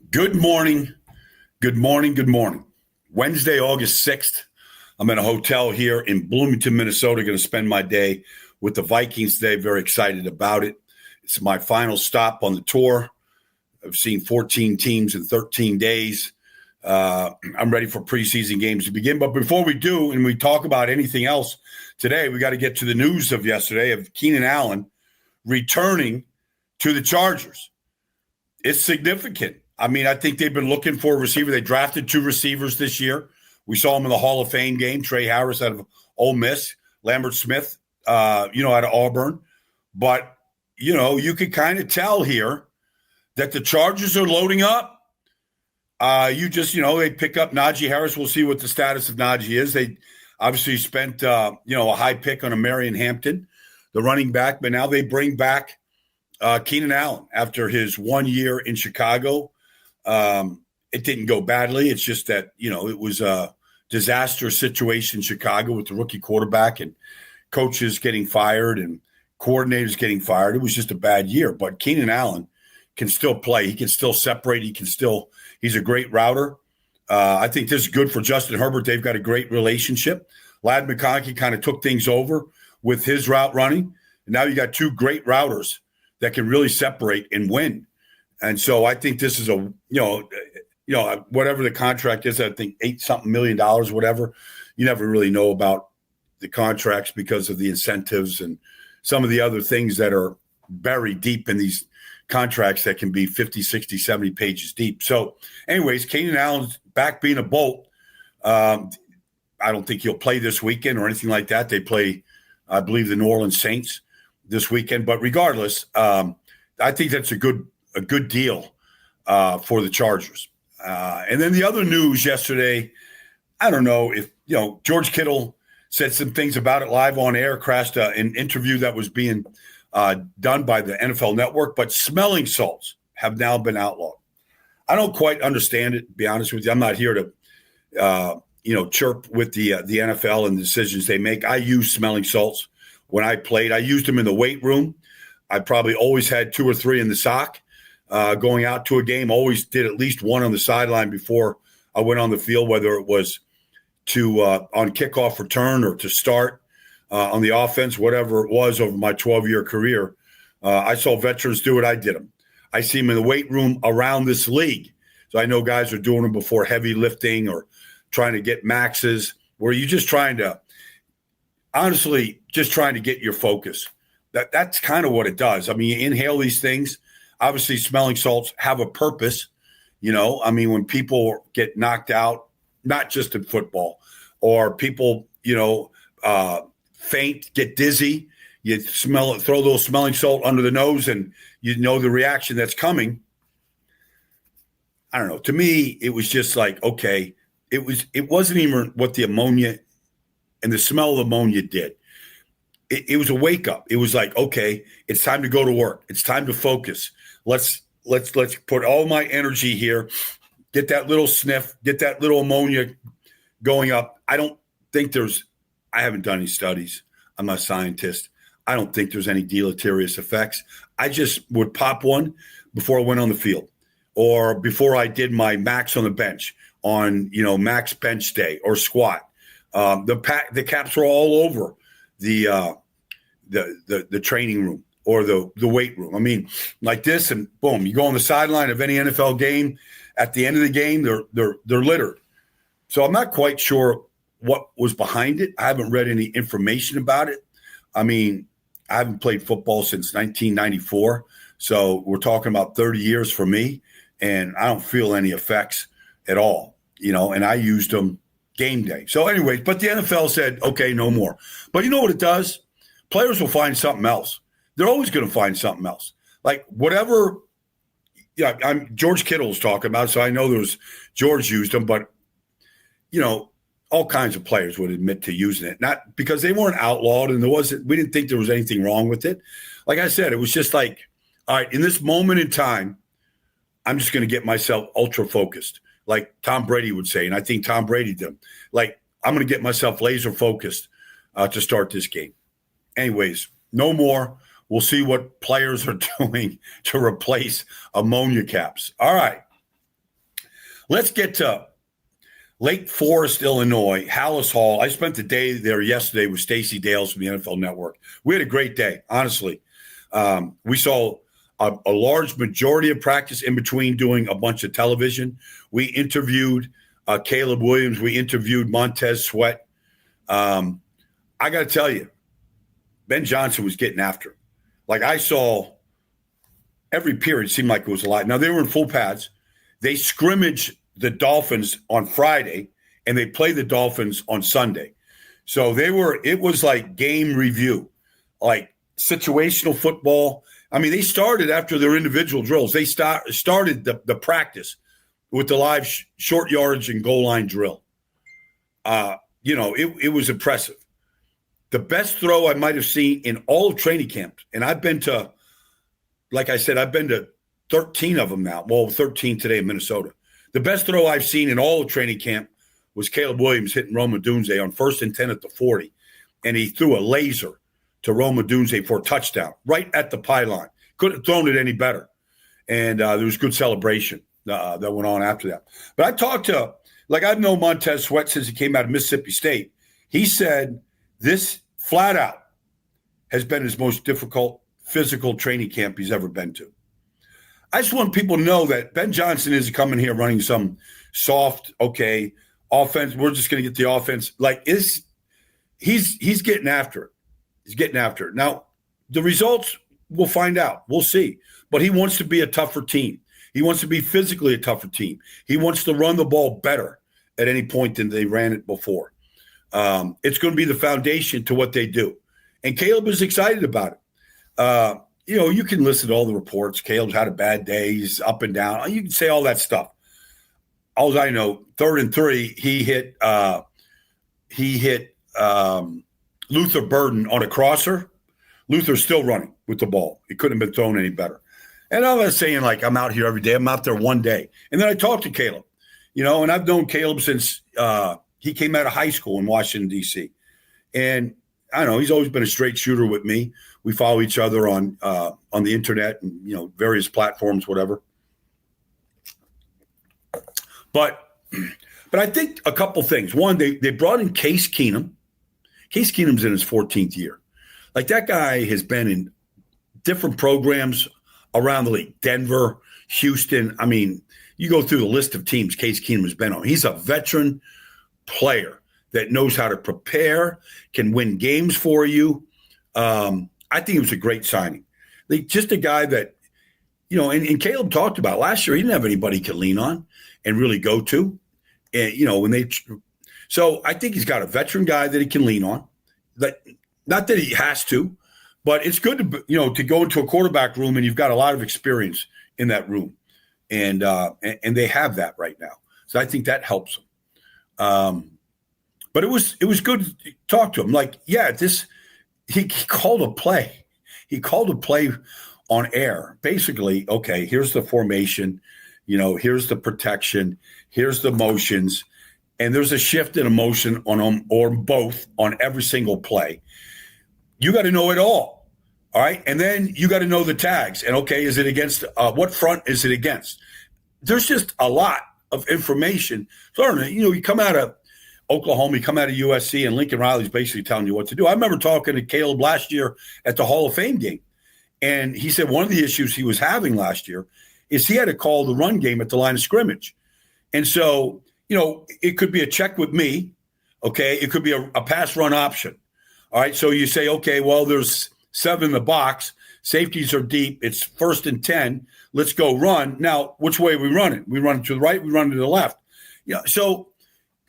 Good morning. Good morning. Good morning. Wednesday, August 6th. I'm in a hotel here in Bloomington, Minnesota. Going to spend my day with the Vikings today. Very excited about it. It's my final stop on the tour. I've seen 14 teams in 13 days. I'm ready for preseason games to begin. But before we do, and we talk about anything else today, we got to get to the news of yesterday of Keenan Allen returning to the Chargers. It's significant. I mean, I think they've been looking for a receiver. They drafted 2 receivers this year. We saw them in the Hall of Fame game. Trey Harris out of Ole Miss, Lambert Smith, out of Auburn. But, you could kind of tell here that the Chargers are loading up. They pick up Najee Harris. We'll see what the status of Najee is. They obviously spent, a high pick on a Marion Hampton, the running back. But now they bring back Keenan Allen after his 1 year in Chicago. It didn't go badly. It's just that, it was a disaster situation in Chicago with the rookie quarterback and coaches getting fired and coordinators getting fired. It was just a bad year. But Keenan Allen can still play. He can still separate. He's a great router. I think this is good for Justin Herbert. They've got a great relationship. Ladd McConkey kind of took things over with his route running. And now you got 2 great routers that can really separate and win. And so I think this is whatever the contract is, I think $8-something million, whatever. You never really know about the contracts because of the incentives and some of the other things that are buried deep in these contracts that can be 50, 60, 70 pages deep. So anyways, Keenan Allen's back being a Bolt. I don't think he'll play this weekend or anything like that. They play, I believe, the New Orleans Saints this weekend. But regardless, I think that's a good deal for the Chargers. And then the other news yesterday, I don't know if, George Kittle said some things about it live on air, crashed an interview that was being done by the NFL Network, but smelling salts have now been outlawed. I don't quite understand it, to be honest with you. I'm not here to, chirp with the NFL and the decisions they make. I use smelling salts when I played. I used them in the weight room. I probably always had 2 or 3 in the sock. Going out to a game, always did at least 1 on the sideline before I went on the field, whether it was to on kickoff return or to start on the offense, whatever it was over my 12-year career. I saw veterans do it. I did them. I see them in the weight room around this league. So I know guys are doing them before heavy lifting or trying to get maxes where you're just trying to get your focus. That's kind of what it does. I mean, you inhale these things. Obviously, smelling salts have a purpose. When people get knocked out, not just in football, or people, faint, get dizzy, you smell it, throw those smelling salt under the nose, and you know the reaction that's coming. I don't know. To me, it was just like, okay, it wasn't even what the ammonia and the smell of ammonia did. It was a wake up. It was like, okay, it's time to go to work. It's time to focus. Let's put all my energy here, get that little sniff, get that little ammonia going up. I haven't done any studies. I'm not a scientist. I don't think there's any deleterious effects. I just would pop one before I went on the field or before I did my max on the bench on, max bench day or squat. The caps were all over the training room or the weight room. I mean, like this, and boom, you go on the sideline of any NFL game. At the end of the game, they're littered. So I'm not quite sure what was behind it. I haven't read any information about it. I mean, I haven't played football since 1994, so we're talking about 30 years for me, and I don't feel any effects at all. And I used them game day. So anyways, but the NFL said, okay, no more. But you know what it does? Players will find something else. They're always going to find something else. Like whatever, George Kittle's talking about, so I know George used them, but, all kinds of players would admit to using it. Not because they weren't outlawed and we didn't think there was anything wrong with it. Like I said, it was just like, all right, in this moment in time, I'm just going to get myself ultra focused. Like Tom Brady would say, and I think Tom Brady did. Like, I'm going to get myself laser focused to start this game. Anyways, no more. We'll see what players are doing to replace ammonia caps. All right. Let's get to Lake Forest, Illinois, Hallis Hall. I spent the day there yesterday with Stacey Dales from the NFL Network. We had a great day, honestly. We saw a large majority of practice in between doing a bunch of television. We interviewed Caleb Williams. We interviewed Montez Sweat. I got to tell you, Ben Johnson was getting after it. Like, I saw every period seemed like it was a lot. Now, they were in full pads. They scrimmaged the Dolphins on Friday, and they played the Dolphins on Sunday. So it was like game review, like situational football. I mean, they started after their individual drills. They started the practice with the live short yardage and goal line drill. It was impressive. The best throw I might have seen in all of training camp, and I've been to, like I said, I've been to 13 of them now. Well, 13 today in Minnesota. The best throw I've seen in all of training camp was Caleb Williams hitting Roma Dunze on 1st and 10 at the 40, and he threw a laser to Roma Dunze for a touchdown right at the pylon. Couldn't have thrown it any better. And there was good celebration that went on after that. But I talked to, I've known Montez Sweat since he came out of Mississippi State. He said this flat out has been his most difficult physical training camp he's ever been to. I just want people to know that Ben Johnson isn't coming here running some soft, offense. We're just going to get the offense. He's getting after it. He's getting after it. Now, the results, we'll find out. We'll see. But he wants to be a tougher team. He wants to be physically a tougher team. He wants to run the ball better at any point than they ran it before. It's going to be the foundation to what they do. And Caleb is excited about it. You can listen to all the reports. Caleb's had a bad day. He's up and down. You can say all that stuff. All I know, 3rd and 3, he hit Luther Burden on a crosser. Luther's still running with the ball. He couldn't have been thrown any better. And I was saying, I'm out here every day. I'm out there one day. And then I talked to Caleb, and I've known Caleb since he came out of high school in Washington, D.C. And I don't know, he's always been a straight shooter with me. We follow each other on the internet and, various platforms, whatever. But I think a couple things. One, they brought in Case Keenum. Case Keenum's in his 14th year. That guy has been in different programs around the league. Denver, Houston. I mean, you go through the list of teams Case Keenum has been on. He's a veteran player that knows how to prepare, can win games for you. I think it was a great signing. Just a guy that, and Caleb talked about last year, he didn't have anybody he could lean on and really go to. And, so I think he's got a veteran guy that he can lean on. Not that he has to, but it's good to go into a quarterback room and you've got a lot of experience in that room. And they have that right now. So I think that helps them. But it was good to talk to him. He called a play. He called a play on air. Basically, here's the formation, here's the protection, here's the motions, and there's a shift in a motion on them or both on every single play. You got to know it all right? And then you got to know the tags. And, is it against what front is it against? There's just a lot of information. So, you come out of Oklahoma, you come out of USC, and Lincoln Riley's basically telling you what to do. I remember talking to Caleb last year at the Hall of Fame game, and he said one of the issues he was having last year is he had to call the run game at the line of scrimmage. And so, it could be a check with me, It could be a pass run option, all right? So you say, there's 7 in the box. Safeties are deep. It's 1st and 10. Let's go run. Now, which way are we running? We run to the right, we run to the left. So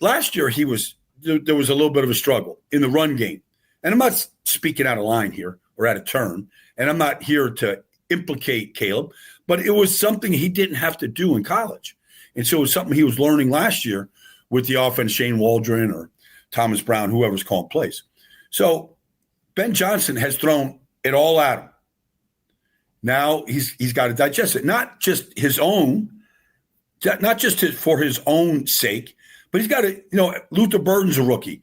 last year there was a little bit of a struggle in the run game. And I'm not speaking out of line here or out of turn, and I'm not here to implicate Caleb, but it was something he didn't have to do in college. And so it was something he was learning last year with the offense, Shane Waldron or Thomas Brown, whoever's calling plays. So Ben Johnson has thrown it all at him. Now he's got to digest it, not just for his own sake, but he's got to, Luther Burden's a rookie,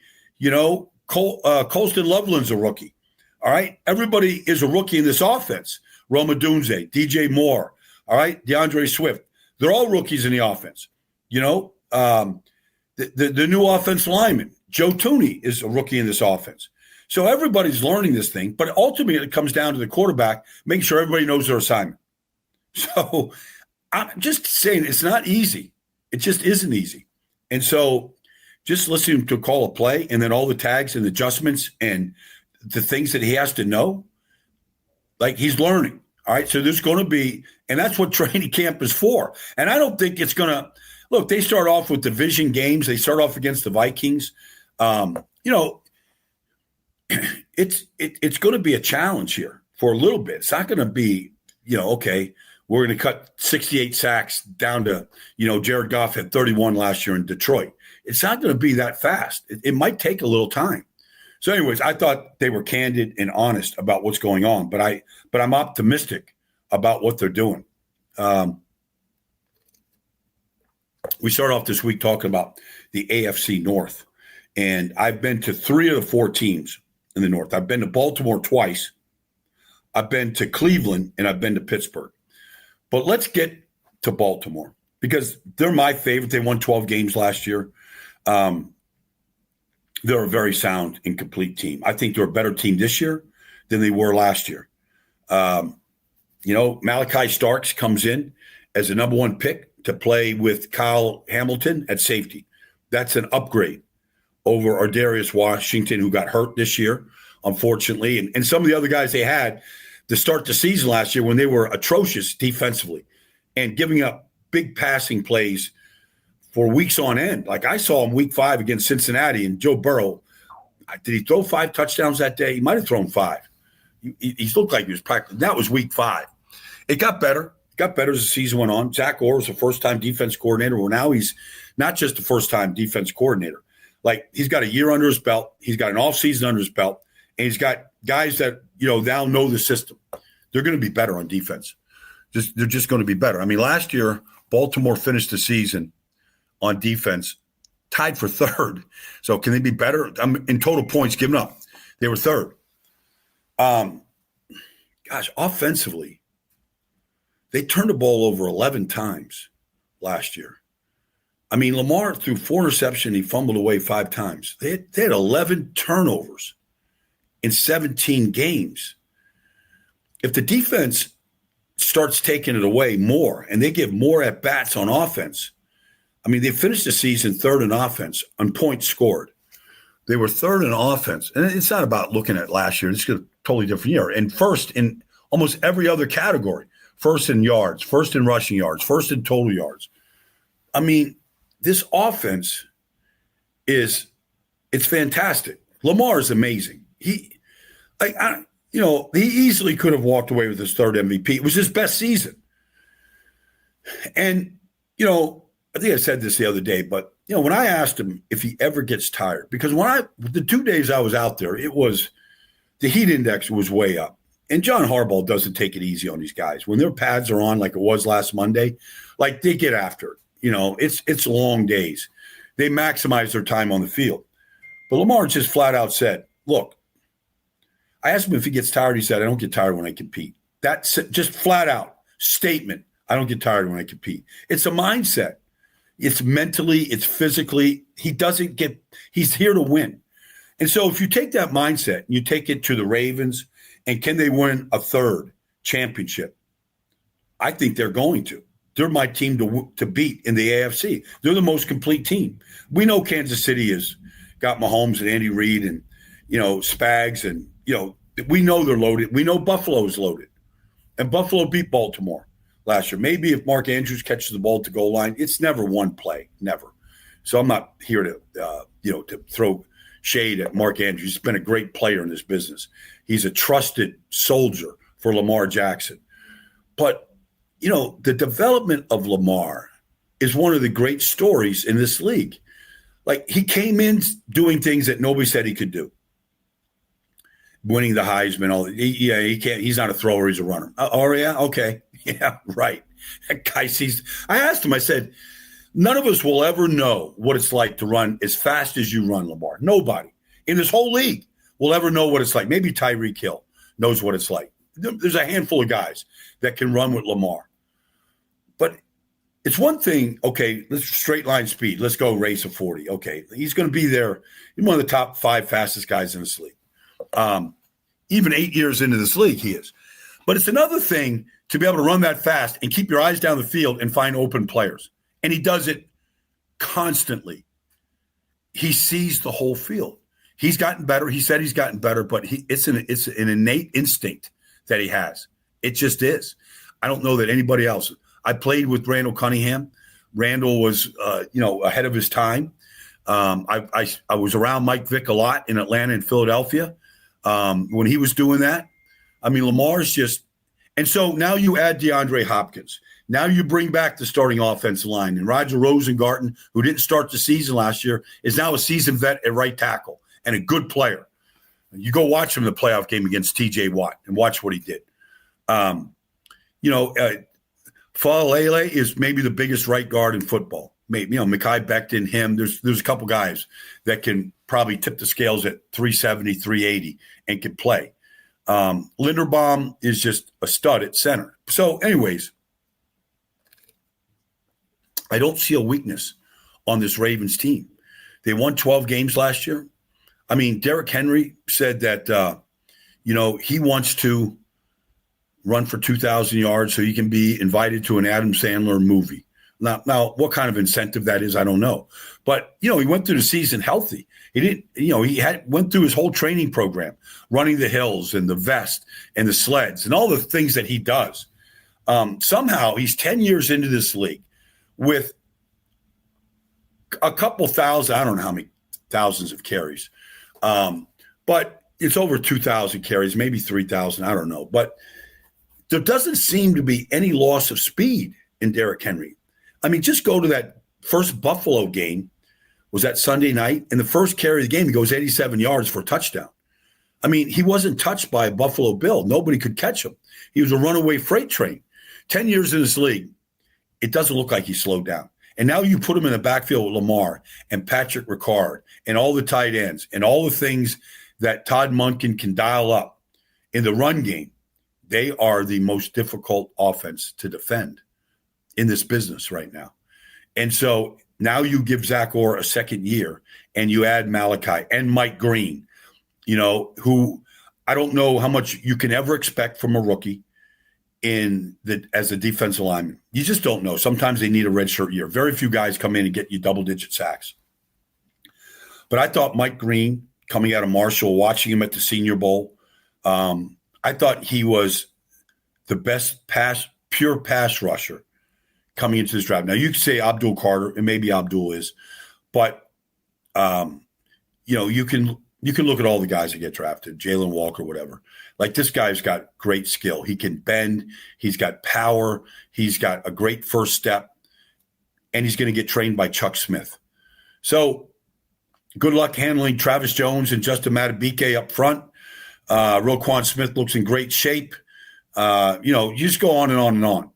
Colston Loveland's a rookie. All right. Everybody is a rookie in this offense. Roma Dunze, DJ Moore. All right. DeAndre Swift. They're all rookies in the offense. You know, the new offensive lineman, Joe Tooney, is a rookie in this offense. So everybody's learning this thing, but ultimately it comes down to the quarterback making sure everybody knows their assignment. So I'm just saying it's not easy. It just isn't easy. And so just listening to call a play and then all the tags and adjustments and the things that he has to know, like he's learning. All right. So there's going to be, and that's what training camp is for. And I don't think it's going to look, they start off with division games. They start off against the Vikings. It's going to be a challenge here for a little bit. It's not going to be, okay, we're going to cut 68 sacks down to, Jared Goff had 31 last year in Detroit. It's not going to be that fast. It might take a little time. So anyways, I thought they were candid and honest about what's going on, but I'm optimistic about what they're doing. We start off this week talking about the AFC North, and I've been to 3 of the 4 teams in the North. I've been to Baltimore twice. I've been to Cleveland, and I've been to Pittsburgh. But let's get to Baltimore because they're my favorite. They won 12 games last year. They're a very sound and complete team. I think they're a better team this year than they were last year. Malachi Starks comes in as the number 1 pick to play with Kyle Hamilton at safety. That's an upgrade over Ardarius Washington, who got hurt this year, unfortunately. And some of the other guys they had to start the season last year when they were atrocious defensively and giving up big passing plays for weeks on end. Like I saw him week 5 against Cincinnati, and Joe Burrow, did he throw 5 touchdowns that day? He might have thrown 5. He looked like he was practicing. That was week 5. It got better. It got better as the season went on. Zach Orr was a first-time defense coordinator. Well, now he's not just a first-time defense coordinator. Like he's got a year under his belt. He's got an offseason under his belt. And he's got guys that, now know the system. They're going to be better on defense. They're just going to be better. I mean, last year, Baltimore finished the season on defense tied for 3rd. So can they be better? In total points given up, they were 3rd. Offensively, they turned the ball over 11 times last year. I mean, Lamar threw 4 interceptions. He fumbled away 5 times. They had 11 turnovers in 17 games. If the defense starts taking it away more and they give more at-bats on offense, I mean, they finished the season 3rd in offense on points scored. They were 3rd in offense. And it's not about looking at last year. It's a totally different year. And 1st in almost every other category. 1st in yards, 1st in rushing yards, 1st in total yards. I mean, this offense it's fantastic. Lamar is amazing. He easily could have walked away with his 3rd MVP. It was his best season. And, I think I said this the other day, but, when I asked him if he ever gets tired, because the 2 days I was out there, the heat index was way up. And John Harbaugh doesn't take it easy on these guys. When their pads are on like it was last Monday, like they get after it. It's long days. They maximize their time on the field. But Lamar just flat out said, look, I asked him if he gets tired. He said, I don't get tired when I compete. That's just flat out statement. I don't get tired when I compete. It's a mindset. It's mentally, it's physically. He's here to win. And so if you take that mindset, you take it to the Ravens, and can they win a 3rd championship? I think they're going to. They're my team to beat in the AFC. They're the most complete team. We know Kansas City has got Mahomes and Andy Reid and, Spags and, we know they're loaded. We know Buffalo's loaded. And Buffalo beat Baltimore last year. Maybe if Mark Andrews catches the ball at the goal line, it's never one play, never. So I'm not here to, to throw shade at Mark Andrews. He's been a great player in this business. He's a trusted soldier for Lamar Jackson. But, the development of Lamar is one of the great stories in this league. Like he came in doing things that nobody said he could do. Winning the Heisman, he can't. He's not a thrower. He's a runner. Oh yeah, okay, yeah, right. That guy sees. I asked him. I said, none of us will ever know what it's like to run as fast as you run, Lamar. Nobody in this whole league will ever know what it's like. Maybe Tyreek Hill knows what it's like. There's a handful of guys that can run with Lamar, but it's one thing, okay, let's straight line speed. Let's go race a 40. Okay, he's going to be there. He's one of the top 5 fastest guys in this league. Even 8 years into this league, he is. But it's another thing to be able to run that fast and keep your eyes down the field and find open players. And he does it constantly. He sees the whole field. He's gotten better. He said he's gotten better, but it's an innate instinct that he has. It just is. I don't know that anybody else. I played with Randall Cunningham. Randall was, ahead of his time. I was around Mike Vick a lot in Atlanta and Philadelphia when he was doing that. I mean, Lamar's just – and so now you add DeAndre Hopkins. Now you bring back the starting offensive line. And Roger Rosengarten, who didn't start the season last year, is now a seasoned vet at right tackle and a good player. You go watch him in the playoff game against T.J. Watt and watch what he did. Falele is maybe the biggest right guard in football. Maybe, Mekhi Becton, him. There's a couple guys that can probably tip the scales at 370, 380 and can play. Linderbaum is just a stud at center. So anyways, I don't see a weakness on this Ravens team. They won 12 games last year. I mean, Derrick Henry said that, he wants to run for 2,000 yards so he can be invited to an Adam Sandler movie. Now, what kind of incentive that is, I don't know. But, he went through the season healthy. He didn't, went through his whole training program, running the hills and the vest and the sleds and all the things that he does. Somehow he's 10 years into this league with a couple thousand, I don't know how many thousands of carries. But it's over 2,000 carries, maybe 3,000, I don't know. But there doesn't seem to be any loss of speed in Derrick Henry. I mean, just go to that first Buffalo game. Was that Sunday night? In the first carry of the game, he goes 87 yards for a touchdown. I mean, he wasn't touched by a Buffalo Bill. Nobody could catch him. He was a runaway freight train. 10 years in this league, it doesn't look like he slowed down. And now you put him in the backfield with Lamar and Patrick Ricard and all the tight ends and all the things that Todd Monken can dial up in the run game. They are the most difficult offense to defend in this business right now. And so now you give Zach Orr a second year and you add Malachi and Mike Green, who I don't know how much you can ever expect from a rookie as a defensive lineman. You just don't know. Sometimes they need a redshirt year. Very few guys come in and get you double-digit sacks. But I thought Mike Green, coming out of Marshall, watching him at the Senior Bowl, I thought he was the best pure pass rusher coming into this draft. Now, you could say Abdul Carter, and maybe Abdul is, but, you can look at all the guys that get drafted, Jalen Walker, whatever. Like, this guy's got great skill. He can bend. He's got power. He's got a great first step, and he's going to get trained by Chuck Smith. So good luck handling Travis Jones and Justin Madubuike up front. Roquan Smith looks in great shape. You just go on and on and on.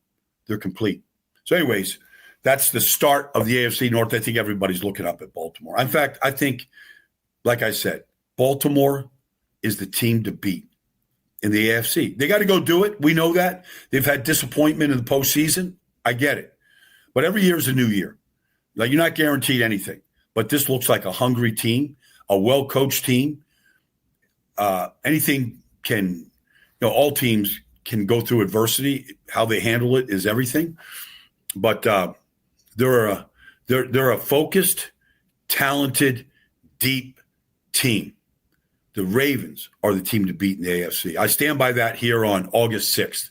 They're complete. So anyways, that's the start of the AFC North. I think everybody's looking up at Baltimore. In fact, I think, like I said, Baltimore is the team to beat in the AFC. They got to go do it. We know that. They've had disappointment in the postseason. I get it. But every year is a new year. Like, you're not guaranteed anything. But this looks like a hungry team, a well-coached team. Anything can, all teams can go through adversity. How they handle it is everything. But they're a focused, talented, deep team. The Ravens are the team to beat in the AFC. I stand by that here on August 6th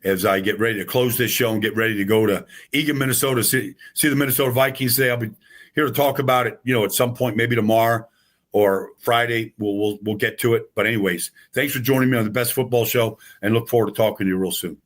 as I get ready to close this show and get ready to go to Eagan, Minnesota, see the Minnesota Vikings today. I'll be here to talk about it, at some point, maybe tomorrow or Friday. We'll get to it. But anyways, thanks for joining me on the Best Football Show, and look forward to talking to you real soon.